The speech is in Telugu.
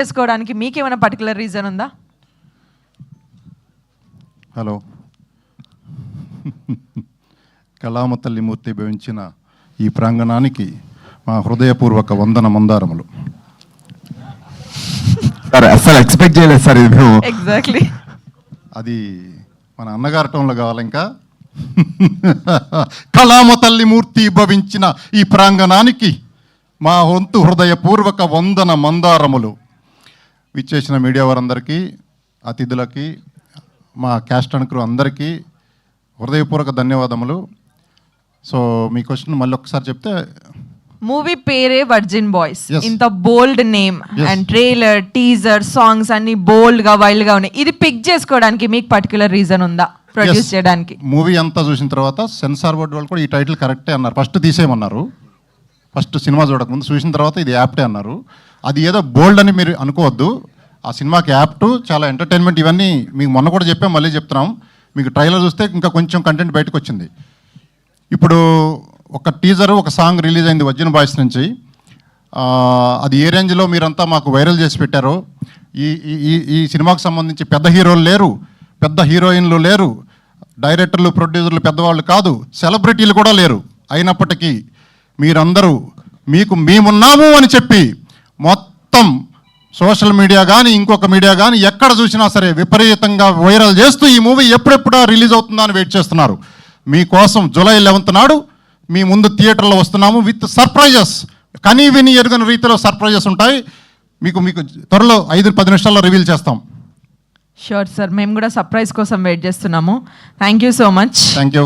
చేసుకోవడానికి మీకేమైనా పర్టికులర్ రీజన్ ఉందా? హలో, కళామ తల్లి మూర్తి భవించిన ఈ ప్రాంగణానికి మా హృదయపూర్వక వందన మందారములు. సార్ అసలు ఎక్స్పెక్ట్ చేయలేదు సార్ ఇది. ఎగ్జాక్ట్లీ అది మన అన్నగారి టోన్లో కావాలి. ఇంకా కళామ తల్లి మూర్తి భవించిన ఈ ప్రాంగణానికి మా వంతు హృదయపూర్వక వందన మందారములు. విచ్చేసిన మీడియా వారందరికీ, అతిథులకి, మా క్యాస్ట్ అండ్ క్రూ అందరికీ హృదయపూర్వక ధన్యవాదములు. సో మీ క్వశ్చన్ మళ్ళీ ఒకసారి చెప్తే. మూవీ పేరే వర్జిన్ బాయ్స్. ఇంత bold name and trailer, teaser, songs అన్ని బోల్డ్ గా, వైల్డ్ గా ఉన్నాయి. ఇది పిక్ చేసుకోవడానికి మీకు పర్టికులర్ రీజన్ ఉందా ప్రొడ్యూస్ చేయడానికి? మూవీ అంతా చూసిన తర్వాత సెన్సార్ బోర్డు వాళ్ళు కూడా ఈ టైటిల్ కరెక్టే అన్నారు. ఫస్ట్ తీసేయమన్నారు, ఫస్ట్ సినిమా చూడకముందు. చూసిన తర్వాత ఇది యాప్టే అన్నారు. అది ఏదో బోల్డ్ అని మీరు అనుకోవద్దు. ఆ సినిమాకి యాప్ట్, చాలా ఎంటర్టైన్మెంట్. ఇవన్నీ మీకు మొన్న కూడా చెప్పాం, మళ్ళీ చెప్తున్నాం. మీకు ట్రైలర్ చూస్తే ఇంకా కొంచెం కంటెంట్ బయటకు వచ్చింది. ఇప్పుడు ఒక టీజరు, ఒక సాంగ్ రిలీజ్ అయింది వర్జిన్ బాయ్స్ నుంచి. అది ఏ రేంజ్లో మీరంతా మాకు వైరల్ చేసి పెట్టారో. ఈ సినిమాకు సంబంధించి పెద్ద హీరోలు లేరు, పెద్ద హీరోయిన్లు లేరు, డైరెక్టర్లు, ప్రొడ్యూసర్లు పెద్దవాళ్ళు కాదు, సెలబ్రిటీలు కూడా లేరు. అయినప్పటికీ మీరందరూ మీకు మేమున్నాము అని చెప్పి మొత్తం సోషల్ మీడియా కానీ, ఇంకొక మీడియా కానీ ఎక్కడ చూసినా సరే విపరీతంగా వైరల్ చేస్తూ ఈ మూవీ ఎప్పుడెప్పుడా రిలీజ్ అవుతుందా అని వెయిట్ చేస్తున్నారు. మీకోసం జూలై 11th నాడు మీ ముందు థియేటర్లో వస్తున్నాము విత్ సర్ప్రైజెస్. కనీ విని ఎరుగని రీతిలో సర్ప్రైజెస్ ఉంటాయి. మీకు త్వరలో 5-10 నిమిషాల్లో రివీల్ చేస్తాం. షూర్ సార్, మేము కూడా సర్ప్రైజ్ కోసం వెయిట్ చేస్తున్నాము. Thank you so much. Thank you.